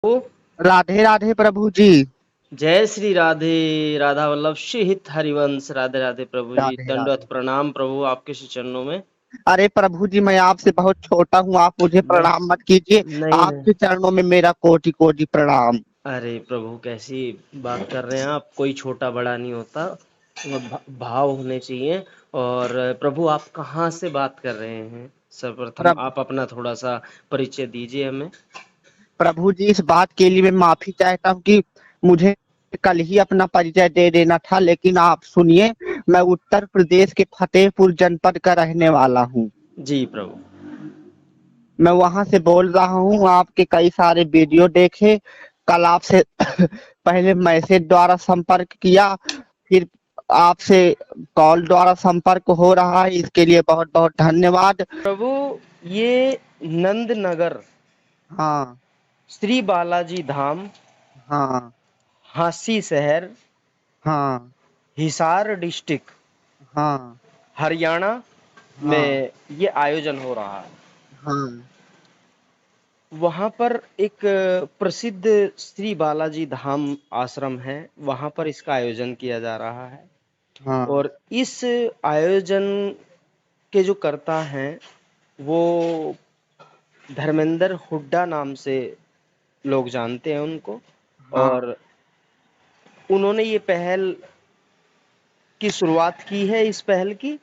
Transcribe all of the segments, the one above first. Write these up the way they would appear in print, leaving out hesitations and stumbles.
ओ राधे राधे प्रभु जी। जय श्री राधे। राधा वल्लभ श्री हित हरिवंश। राधे राधे प्रभु जी, राधे राधे। दंडवत प्रणाम प्रभु आपके श्री चरणों में। अरे प्रभु जी, मैं आपसे बहुत छोटा हूँ, आप मुझे नहीं प्रणाम मत कीजिए। नहीं नहीं। आपके चरणों में मेरा कोटि कोटि प्रणाम। अरे प्रभु कैसी बात कर रहे हैं आप, कोई छोटा बड़ा नहीं होता, भाव होने चाहिए। और प्रभु आप कहाँ से बात कर रहे हैं? सर्वप्रथम प्रभु आप अपना थोड़ा सा परिचय दीजिए हमें। प्रभु जी, इस बात के लिए मैं माफी चाहता हूँ कि मुझे कल ही अपना परिचय दे देना था, लेकिन आप सुनिए, मैं उत्तर प्रदेश के फतेहपुर जनपद का रहने वाला हूँ। जी प्रभु। मैं वहां से बोल रहा हूँ, आपके कई सारे वीडियो देखे। कल आपसे पहले मैसेज द्वारा संपर्क किया, फिर आपसे कॉल द्वारा संपर्क हो रहा है, इसके लिए बहुत बहुत धन्यवाद। प्रभु ये नंद नगर, हाँ श्री बालाजी धाम, हाँ हांसी शहर, हाँ हिसार डिस्ट्रिक्ट, हाँ हरियाणा हाँ में ये आयोजन हो रहा है। हाँ वहाँ पर एक प्रसिद्ध श्री बालाजी धाम आश्रम है, वहाँ पर इसका आयोजन किया जा रहा है। हाँ और इस आयोजन के जो कर्ता हैं वो धर्मेंद्र हुड्डा नाम से लोग जानते हैं उनको। हाँ। और उन्होंने ये पहल की शुरुआत की है, इस पहल की।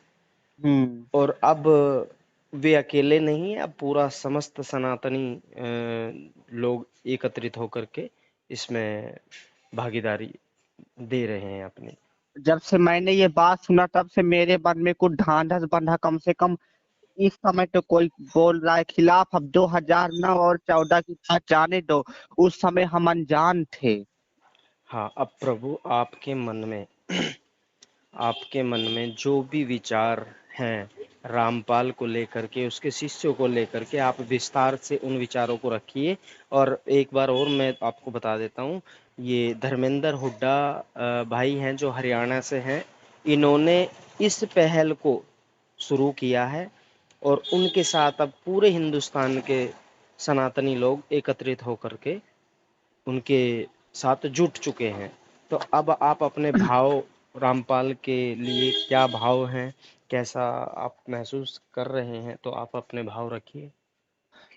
हम्म। और अब वे अकेले नहीं हैं, अब पूरा समस्त सनातनी लोग एकत्रित होकर के इसमें भागीदारी दे रहे हैं अपनी। जब से मैंने ये बात सुना, तब से मेरे मन में कुछ ढांढस बंधा। कम से कम इस समय तो कोई बोल रहा है खिलाफ। अब 2009 और 14 की बात जाने दो, उस समय हम अनजान थे। हाँ, अब प्रभु आपके मन में जो भी विचार हैं रामपाल को लेकर के, उसके शिष्यों को लेकर के, आप विस्तार से उन विचारों को रखिए। और एक बार और मैं आपको बता देता हूँ, ये धर्मेंद्र हुड्डा भाई हैं जो हरियाणा से हैं। इन्होंने इस पहल को शुरू किया है और उनके साथ अब पूरे हिंदुस्तान के सनातनी लोग एकत्रित होकर के उनके साथ जुट चुके हैं। तो अब आप अपने भाव रामपाल के लिए क्या भाव हैं, कैसा आप महसूस कर रहे हैं, तो आप अपने भाव रखिए।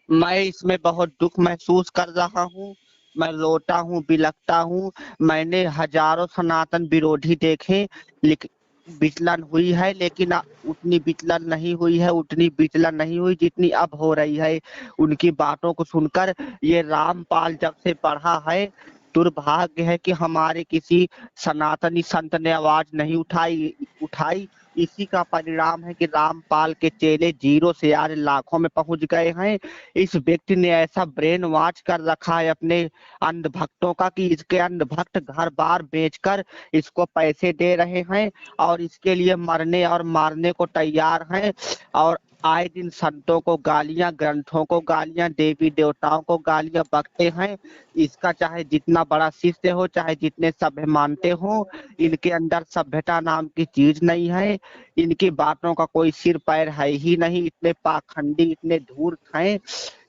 मैं इसमें बहुत दुख महसूस कर रहा हूँ। मैं रोता हूँ, बिलखता हूँ। मैंने हजारों सनातन विरोधी देखे, लेकिन विचलन हुई है, लेकिन उतनी विचलन नहीं हुई है, उतनी विचलन नहीं हुई जितनी अब हो रही है। उनकी बातों को सुनकर ये रामपाल जब से बढ़ा है, दुर्भाग्य है कि हमारे किसी सनातनी संत ने आवाज नहीं उठाई। इसी का परिणाम है कि रामपाल के चेले जीरो से आज लाखों में पहुंच गए हैं। इस व्यक्ति ने ऐसा ब्रेन वॉश कर रखा है अपने अंध भक्तों का, कि इसके अंध भक्त घर बार बेचकर इसको पैसे दे रहे हैं और इसके लिए मरने और मारने को तैयार हैं। और आए दिन संतों को गालियां, ग्रंथों को गालियां, देवी देवताओं को गालियां बकते हैं। इसका चाहे जितना बड़ा शिष्य हो, चाहे जितने सभ्य मानते हो, इनके अंदर सभ्यता नाम की चीज नहीं है। इनकी बातों का कोई सिर पैर है ही नहीं। इतने पाखंडी, इतने धूर्त हैं।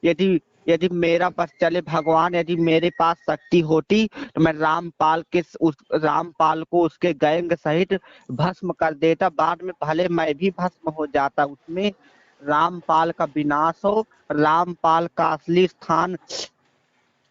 यदि यदि मेरा बस चले भगवान, यदि मेरे पास शक्ति होती तो मैं रामपाल को उसके गैंग सहित भस्म कर देता। बाद में भले मैं भी भस्म हो जाता, उसमें रामपाल का विनाश हो। रामपाल का असली स्थान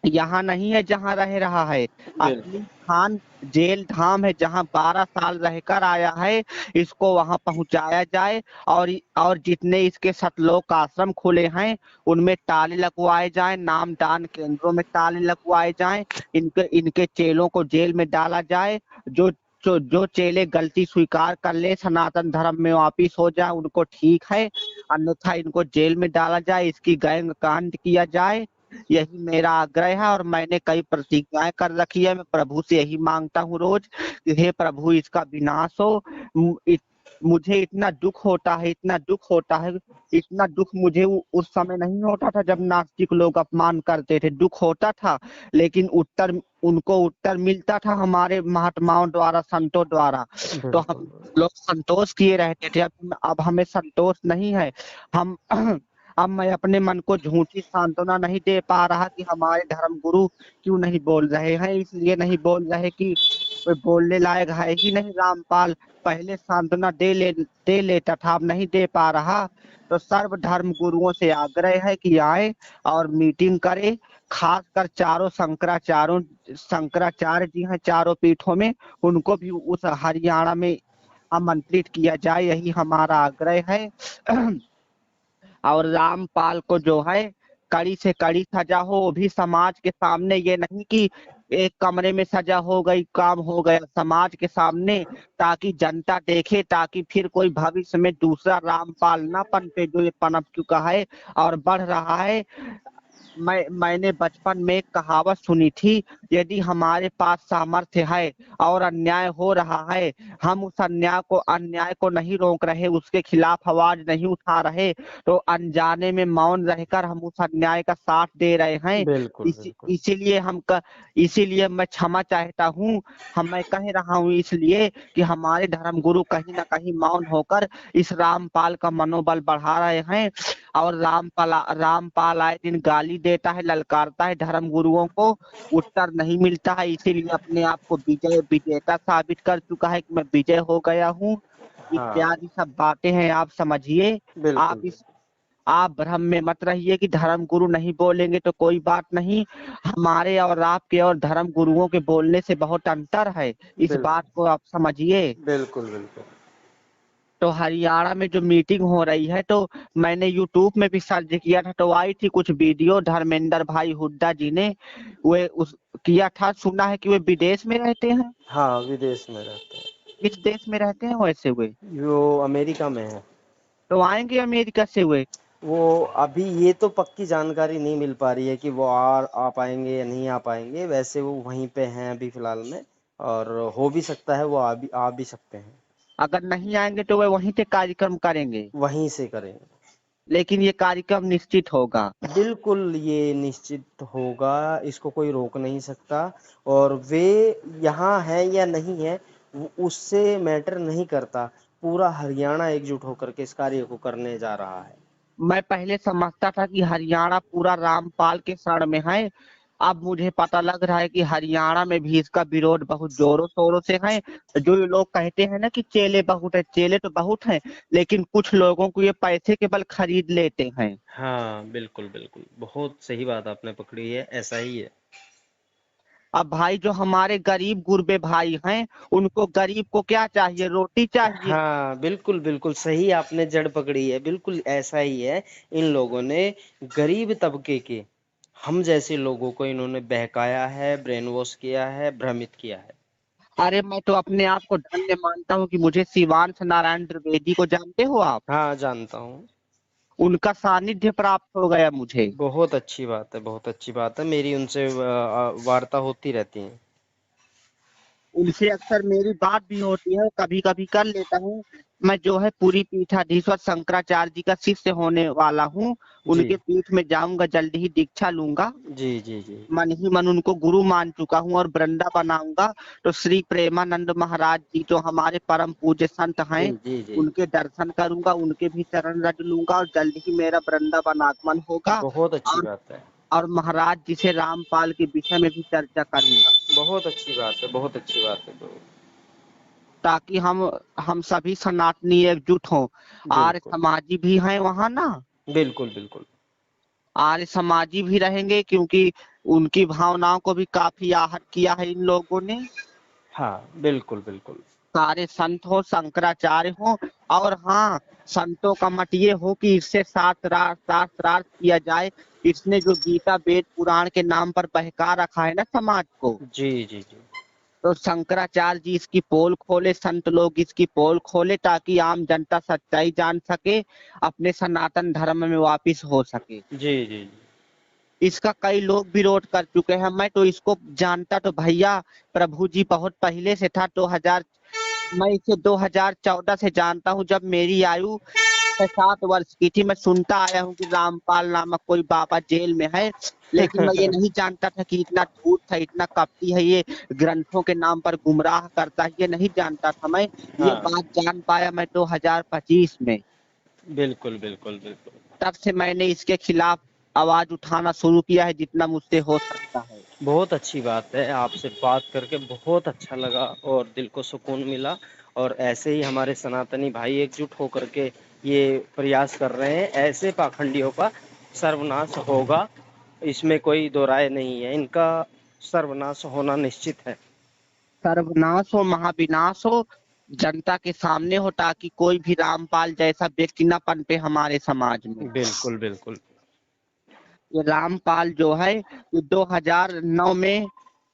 यहाँ नहीं है जहाँ रह रहा है। असली स्थान जेल धाम है, जहाँ 12 साल रहकर आया है। इसको वहां पहुंचाया जाए और जितने इसके सतलोक आश्रम खुले हैं उनमें ताले लगवाए जाए, नाम दान केंद्रों में ताले लगवाए जाए। इनके इनके चेलों को जेल में डाला जाए। जो चेले गलती स्वीकार कर ले, सनातन धर्म में वापिस हो जाए, उनको ठीक है। अन्यथा इनको जेल में डाला जाए, इसकी गैंग कांड किया जाए। यही मेरा आग्रह है और मैंने कई प्रतिज्ञाएं कर रखी है। मैं प्रभु से यही मांगता हूँ रोज कि हे प्रभु, इसका विनाश हो। मु- इत, मुझे इतना दुख होता है, इतना दुख होता है। इतना दुख मुझे उस समय नहीं होता था जब नास्तिक लोग अपमान करते थे, दुख होता था। लेकिन उनको उत्तर मिलता था हमारे महात्माओं द्वारा, संतों द्वारा। तो बिल्कुल हम लोग संतोष किए रहते थे। अब हमें संतोष नहीं है। हम अब मैं अपने मन को झूठी सांत्वना नहीं दे पा रहा कि हमारे धर्म गुरु क्यों नहीं बोल रहे हैं। इसलिए नहीं बोल रहे कि कोई बोलने लायक है ही नहीं। रामपाल पहले सांत्वना दे लेता था, अब नहीं दे पा रहा। तो सर्व धर्म गुरुओं से आग्रह है कि आए और मीटिंग करे, खासकर चारों शंकराचार्य जी हैं चारों पीठों में, उनको भी उस हरियाणा में आमंत्रित किया जाए, यही हमारा आग्रह है। और रामपाल को जो है कड़ी से कड़ी सजा हो, वो भी समाज के सामने, ये नहीं कि एक कमरे में सजा हो गई काम हो गया, समाज के सामने, ताकि जनता देखे, ताकि फिर कोई भविष्य में दूसरा रामपाल ना पनपे जो ये पनप चुका है और बढ़ रहा है। मैंने बचपन में एक कहावत सुनी थी, यदि हमारे पास सामर्थ्य है और अन्याय हो रहा है, हम उस अन्याय को नहीं रोक रहे, उसके खिलाफ आवाज नहीं उठा रहे, तो अनजाने में मौन रहकर हम उस अन्याय का साथ दे रहे हैं। बिल्कुल, बिल्कुल। इसीलिए मैं क्षमा चाहता हूँ। मैं कह रहा हूँ इसलिए कि हमारे धर्म गुरु कहीं ना कहीं मौन होकर इस रामपाल का मनोबल बढ़ा रहे हैं। और रामपाल आए दिन गाली देता है, ललकारता है धर्म गुरुओं को, उत्तर नहीं मिलता है। इसीलिए अपने आप को विजेता साबित कर चुका है कि मैं विजय हो गया हूँ। हाँ, इत्यादि सब बातें हैं, आप समझिए। बिल्कुल, आप भ्रम में मत रहिए कि धर्म गुरु नहीं बोलेंगे तो कोई बात नहीं। हमारे और आपके और धर्म गुरुओं के बोलने से बहुत अंतर है, इस बात बिल्कुल, को आप समझिए। बिल्कुल, बिल्कुल। तो हरियाणा में जो मीटिंग हो रही है, तो मैंने यूट्यूब में भी सर्च किया था, तो आई थी कुछ वीडियो, धर्मेंद्र भाई हुड्डा जी ने वे उस किया था। सुना है कि वे विदेश में रहते हैं। हाँ, विदेश में रहते हैं। किस देश में रहते हैं वैसे वे? वो अमेरिका में है। तो आएंगे अमेरिका से वे? वो अभी ये तो पक्की जानकारी नहीं मिल पा रही है कि वो आ पाएँगे या नहीं आ पाएँगे। वैसे वो वहीं पे हैं अभी फ़िलहाल में, और हो भी सकता है वो आ भी सकते हैं। अगर नहीं आएंगे तो वे वहीं से कार्यक्रम करेंगे, वहीं से करेंगे। लेकिन ये कार्यक्रम निश्चित होगा। बिल्कुल, ये निश्चित होगा, इसको कोई रोक नहीं सकता। और वे यहाँ हैं या नहीं हैं, उससे मैटर नहीं करता। पूरा हरियाणा एकजुट होकर के इस कार्य को करने जा रहा है। मैं पहले समझता था कि हरियाणा पूरा रामपाल के शरण में है। अब मुझे पता लग रहा है कि हरियाणा में भी इसका विरोध बहुत जोरों शोरों से है। जो ये लोग कहते हैं ना कि चेले बहुत है, चेले तो बहुत हैं, लेकिन कुछ लोगों को ये पैसे के बल खरीद लेते हैं। हाँ, बिल्कुल, बिल्कुल। बहुत सही बात आपने पकड़ी है, ऐसा ही है। अब भाई जो हमारे गरीब गुरबे भाई हैं, उनको गरीब को क्या चाहिए? रोटी चाहिए। हाँ, बिल्कुल, बिल्कुल सही आपने जड़ पकड़ी है, बिल्कुल ऐसा ही है। इन लोगों ने गरीब तबके के, हम जैसे लोगों को इन्होंने बहकाया है, ब्रेन वॉश किया है, भ्रमित किया है। अरे मैं तो अपने आप को धन्य मानता हूँ कि मुझे शिवांश नारायण द्विवेदी को जानते हो आप? हाँ, जानता हूँ। उनका सानिध्य प्राप्त हो गया मुझे। बहुत अच्छी बात है, बहुत अच्छी बात है। मेरी उनसे वार्ता होती रहती है। उनसे अक्सर मेरी बात भी होती है, कभी कभी कर लेता हूँ। मैं जो है पूरी पीठाधीश्वर शंकराचार्य जी का शिष्य होने वाला हूँ। जी। उनके पीठ में जाऊंगा, जल्दी ही दीक्षा लूंगा। जी, जी, जी। मन ही मन उनको गुरु मान चुका हूँ और वृंदा बनाऊंगा। तो श्री प्रेमानंद महाराज जी जो हमारे परम पूज्य संत जी, हैं, जी, जी। उनके दर्शन करूंगा, उनके भी चरण रज लूंगा और जल्द ही मेरा वृंदावन आगमन होगा। बहुत अच्छी और बात है। और महाराज जी से रामपाल के विषय में भी चर्चा करूंगा, बहुत अच्छी बात है, बहुत अच्छी बात है। तो ताकि हम सभी सनातनी एकजुट हों। आर्य बिल्कुल, समाजी भी हैं वहां ना, बिल्कुल, बिल्कुल। आर्य समाजी भी रहेंगे, क्योंकि उनकी भावनाओं को भी काफी आहत किया है इन लोगों ने। हाँ, बिल्कुल, बिल्कुल। सारे संत हो, शंकराचार्य हो। और हाँ, संतों का मत ये हो कि इससे शास्त्रार्थ किया जाए। इसने जो गीता वेद पुराण के नाम पर बहका रखा है ना समाज को, जी, जी, जी। तो शंकराचार्य जी इसकी पोल खोले, संत लोग इसकी पोल खोले, ताकि आम जनता सच्चाई जान सके, अपने सनातन धर्म में वापिस हो सके। जी, जी, जी। इसका कई लोग विरोध कर चुके हैं। मैं तो इसको जानता तो भैया प्रभु जी बहुत पहले से था। 2000 मैं इसे 2014 से जानता हूँ, जब मेरी आयु 7 वर्ष की थी। मैं सुनता आया हूँ कि रामपाल नामक कोई बाबा जेल में है, लेकिन मैं ये नहीं जानता था कि इतना झूठ था, इतना कपटी है ये, ग्रंथों के नाम पर गुमराह करता है, ये नहीं जानता था मैं। ये हाँ, बात जान पाया मैं 2025 में। बिल्कुल, बिल्कुल, बिल्कुल। तब से मैंने इसके खिलाफ आवाज उठाना शुरू किया है जितना मुझसे हो सकता है। बहुत अच्छी बात है, आपसे बात करके बहुत अच्छा लगा और दिल को सुकून मिला। और ऐसे ही हमारे सनातनी भाई एकजुट होकर के ये प्रयास कर रहे हैं, ऐसे पाखंडियों का सर्वनाश होगा, इसमें कोई दो राय नहीं है, इनका सर्वनाश होना निश्चित है। सर्वनाश हो, महाविनाश हो, जनता के सामने हो, ताकि कोई भी रामपाल जैसा व्यक्ति न पनपे हमारे समाज में। बिल्कुल बिल्कुल। ये रामपाल जो है ये 2009 में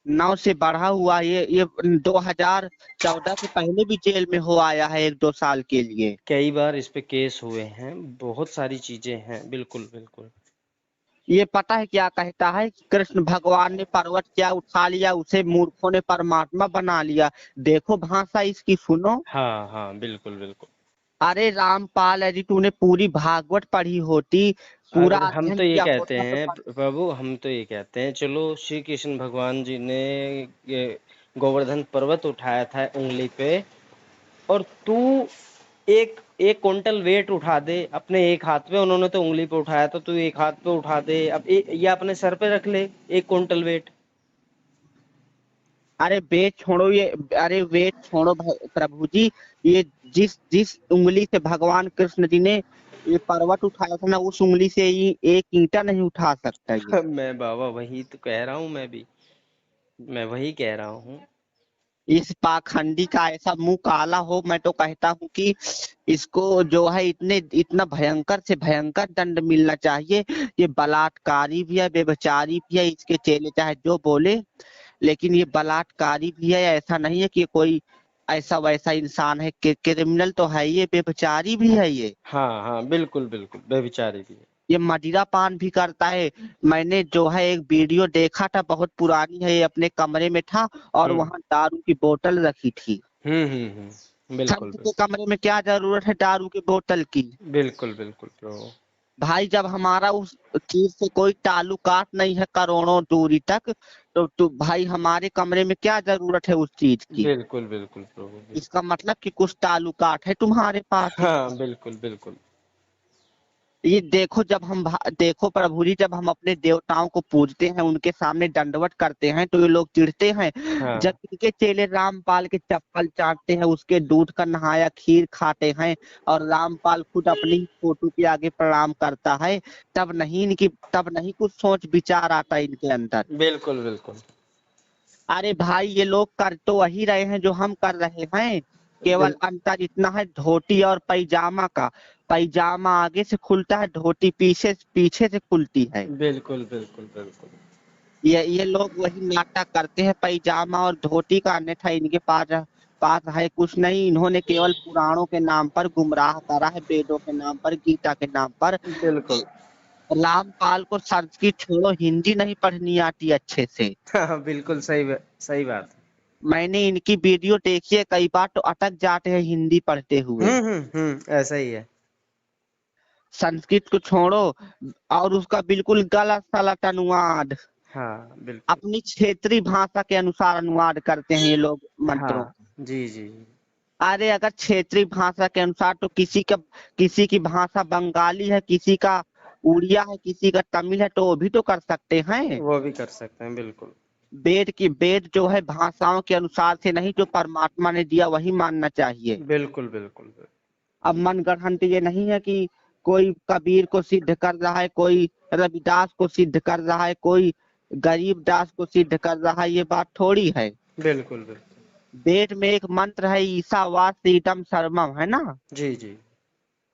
9 से बढ़ा हुआ, ये 2014 से पहले भी जेल में हो आया है 1-2 साल के लिए। कई बार इस पे केस हुए हैं, बहुत सारी चीजें हैं। बिल्कुल बिल्कुल। ये पता है क्या कहता है कि कृष्ण भगवान ने पर्वत क्या उठा लिया, उसे मूर्खों ने परमात्मा बना लिया। देखो भाषा इसकी सुनो। हाँ हाँ बिल्कुल बिल्कुल। अरे रामपाल, यदि तूने पूरी भागवत पढ़ी होती, पूरा अगर हम अध्ययन तो ये किया कहते होता तो हैं प्रभु, हम तो ये कहते हैं, चलो श्री कृष्ण भगवान जी ने ये गोवर्धन पर्वत उठाया था उंगली पे, और तू एक एक क्विंटल वेट उठा दे अपने एक हाथ पे, उन्होंने तो उंगली पे उठाया, तो तू एक हाथ पे उठा दे, अब ये अपने सर पे रख ले 1 क्विंटल वेट। अरे वेट छोड़ो ये, अरे वेट छोड़ो प्रभु जी, ये जिस जिस उंगली से भगवान कृष्ण जी ने ये पर्वत उठाया था ना, उस उंगली से ही एक ईंटा नहीं उठा सकता ये। मैं बाबा वही तो कह रहा हूँ, मैं वही कह रहा हूँ। इस पाखंडी का ऐसा मुंह काला हो, मैं तो कहता हूँ कि इसको जो है इतना भयंकर से भयंकर दंड मिलना चाहिए। ये बलात्कारी भी है, व्यभिचारी भी है, इसके चेले चाहे जो बोले, लेकिन ये बलात्कारी भी है। ऐसा नहीं है कि कोई ऐसा वैसा इंसान है, क्रिमिनल तो है, ये व्यभिचारी भी है ये। हाँ हाँ बिल्कुल बिल्कुल, बेविचारी भी है। ये मदिरा पान भी करता है। मैंने जो है एक वीडियो देखा था, बहुत पुरानी है, ये अपने कमरे में था और हम्म वहां दारू की बोतल रखी थी। बिल्कुल संत बिल्कुल। के कमरे में क्या जरूरत है दारू की बोतल की? बिल्कुल बिल्कुल प्रभु। भाई जब हमारा उस चीज से कोई ताल्लुकात नहीं है करोड़ों दूरी तक, तो भाई हमारे कमरे में क्या जरूरत है उस चीज की? बिल्कुल बिल्कुल प्रभु बिल्कुल। इसका मतलब कि कुछ ताल्लुकात है तुम्हारे पास इसका। हाँ बिल्कुल बिल्कुल। ये देखो, देखो प्रभु जी, जब हम अपने देवताओं को पूजते हैं, उनके सामने दंडवत करते हैं, तो ये लोग चिढ़ते हैं। हाँ जब इनके चेले रामपाल के चप्पल चाटते हैं, उसके दूध का नहाया खीर खाते हैं, और रामपाल खुद अपनी फोटो के आगे प्रणाम करता है, तब नहीं कुछ सोच विचार आता इनके अंदर। बिल्कुल बिल्कुल। अरे भाई, ये लोग कर तो वही रहे हैं जो हम कर रहे हैं, केवल बिल, अंतर इतना है धोती और पैजामा का। पैजामा आगे से खुलता है, धोती पीछे पीछे से खुलती है। बिल्कुल बिल्कुल बिल्कुल। ये लोग वही नाटक करते हैं, पैजामा और धोती का, अन्यथा इनके पास है कुछ नहीं। इन्होंने केवल पुराणों के नाम पर गुमराह करा है, वेदों के नाम पर, गीता के नाम पर। बिल्कुल। रामपाल को संस्कृत छोड़ो, हिंदी नहीं पढ़नी आती अच्छे से। हाँ बिल्कुल सही बात। मैंने इनकी वीडियो देखी है, कई बार तो अटक जाते हैं हिंदी पढ़ते हुए। ऐसा ही है। संस्कृत को छोड़ो, और उसका बिल्कुल गलत सलत अनुवाद, हाँ बिल्कुल। अपनी क्षेत्रीय भाषा के अनुसार अनुवाद करते हैं ये लोग मंत्रों। हाँ जी जी जी। अरे अगर क्षेत्रीय भाषा के अनुसार, तो किसी की भाषा बंगाली है, किसी का उड़िया है, किसी का तमिल है, तो वो भी तो कर सकते हैं। वो भी कर सकते हैं बिल्कुल। वेद जो है भाषाओं के अनुसार से नहीं, जो परमात्मा ने दिया वही मानना चाहिए। बिल्कुल बिल्कुल बिल्कुल। अब मनगढ़ंत ये नहीं है कि कोई कबीर को सिद्ध कर रहा है, कोई रविदास को सिद्ध कर रहा है, कोई गरीबदास को सिद्ध कर रहा है, ये बात थोड़ी है। बिल्कुल बिल्कुल। वेद में एक मंत्र है, ईसावास इदम सर्वम, है ना? जी जी।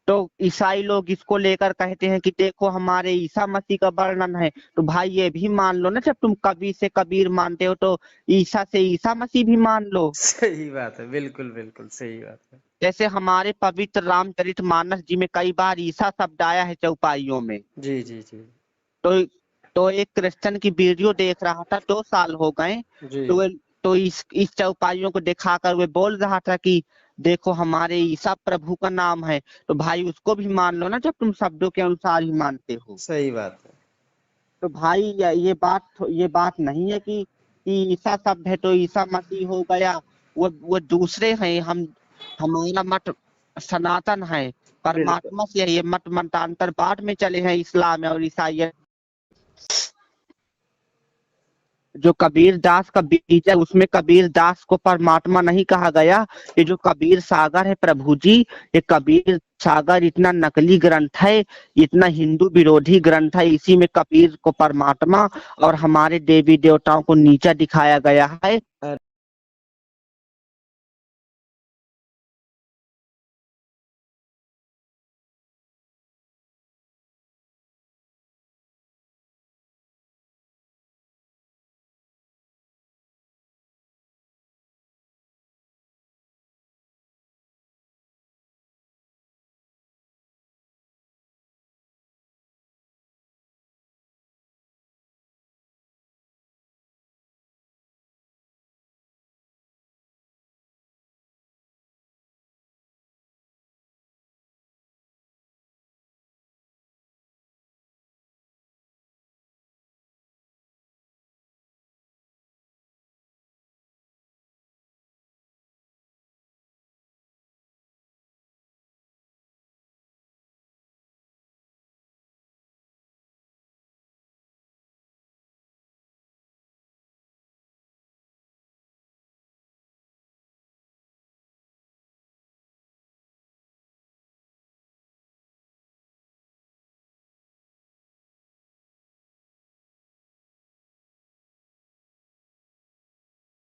तो ईसाई लोग इसको लेकर कहते हैं कि देखो हमारे ईसा मसीह का वर्णन है। तो भाई ये भी मान लो ना, जब तुम कबीर से कबीर मानते हो, तो ईसा से ईसा मसीह भी मान लो। सही बात है, बिल्कुल बिल्कुल सही बात है। जैसे हमारे पवित्र रामचरितमानस जी में कई बार ईसा शब्द आया है चौपाइयों में। जी जी जी। तो तो एक क्रिश्चियन की वीडियो देख रहा था, 2 साल हो गए। जी तो तो इस चौपाइयों को दिखाकर वे बोल रहा था कि देखो हमारे ईसा प्रभु का नाम है। तो भाई उसको भी मान लो ना, जब तुम शब्दों के अनुसार ही मानते हो। सही बात है। तो भाई ये बात नहीं है कि ईसा शब्द है तो ईसा मसीह हो गया। वो दूसरे हैं, हमारा मत सनातन है। परमात्मा से ये मत मतांतर बांट में चले हैं इस्लाम और ईसाइयत। जो कबीर दास का बीज है उसमें कबीर दास को परमात्मा नहीं कहा गया। ये जो कबीर सागर है प्रभु जी, ये कबीर सागर इतना नकली ग्रंथ है, इतना हिंदू विरोधी ग्रंथ है। इसी में कबीर को परमात्मा और हमारे देवी देवताओं को नीचा दिखाया गया है।